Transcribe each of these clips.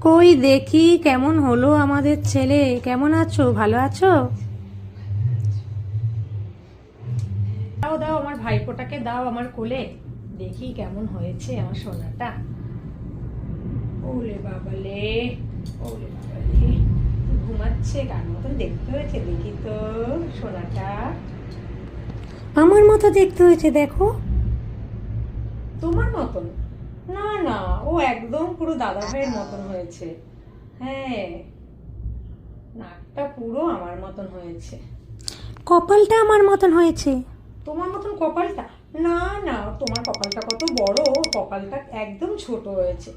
কই দেখি কেমন হলো আমাদের ছেলে। কেমন আছো? ভালো আছো? দাও দাও, আমার ভাইপোটাকে দাও আমার কোলে, দেখি কেমন হয়েছে আমার সোনাটা। ওলে বাবালে, ওলে বাবালে, ঘুমাচ্ছে, কার মতন দেখতে হয়েছে দেখি তো সোনাটা। আমার মতো দেখতে হয়েছে দেখো। তোমার মতন? না না, ও একদম পুরো দাদা ভাইয়ের মতন হয়েছে। হ্যাঁ, নাকটা পুরো আমার মতন হয়েছে। কপালটা আমার মতন হয়েছে। তোমার মতন কপালটা? না না, তোমার কপালটা কত বড়, কপালটা একদম ছোট হয়েছে।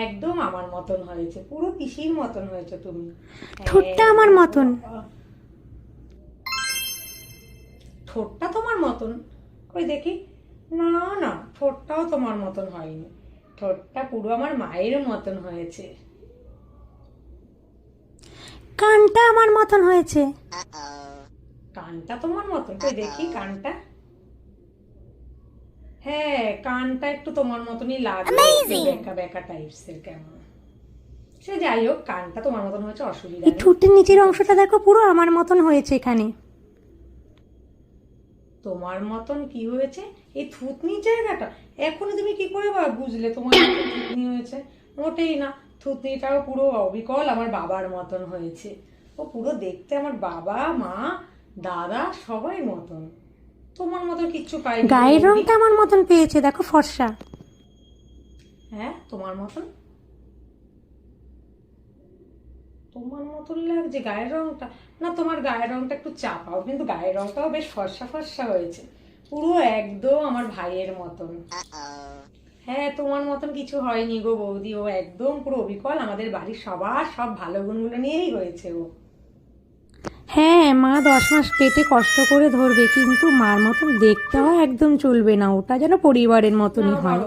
একদম আমার মতন হয়েছে, পুরো পিসির মতন হয়েছে তুমি। ঠোঁটটা আমার মতন। ঠোঁটটা তোমার মতন? কই দেখি। না না, ঠোঁটটাও তোমার মতন হয়নি, ঠোঁটটা পুরো আমার মায়ের মতন হয়েছে। কানটা আমার মতন হয়েছে। কানটা তোমার মতন? কই দেখি কানটা। হ্যাঁ, কানটা একটু তোমার মতনই লাগে, বেঁকা বেঁকা টাইপসের কেমন। সে যাই হোক, কানটা তোমার মতন হয়েছে, অসুবিধা নেই। ঠোঁটের নিচের অংশটা দেখো, পুরো আমার মতন হয়েছে এখানে। তোমার মতন কি হয়েছে? এই থুতনির জায়গাটা এখনো তুমি কি করে বুঝলে তোমার মতন থুতনি হয়েছে? মোটেই না, থুতনিটাও পুরো অবিকল আমার বাবার মতন হয়েছে। ও পুরো দেখতে আমার বাবা মা দাদা সবাই মতন। তোমার মতন কিচ্ছু পাইনি। গায়ের রংটা আমার মতন পেয়েছে দেখো, ফর্সা। হ্যাঁ, তোমার মতন, তোমার মতন লাগছে গায়ের রংটা। না, তোমার গায়ের রংটা একটু চাপাও, কিন্তু গায়ের রংটাও বেশ ফর্সা ফর্সা হয়েছে, পুরো একদম আমার ভাইয়ের মতন। হ্যাঁ, তোমার মতন কিছু হয়নি গো বৌদি, ও একদম পুরো অবিকল আমাদের বাড়ির সবার সব ভালো গুণগুলো নিয়েই হয়েছে ও। হ্যাঁ, মা 10 মাস পেটে কষ্ট করে ধরবে, কিন্তু মার মতন দেখতে হয় একদম চলবে না, ওটা যেন পরিবারের মতনই হয়।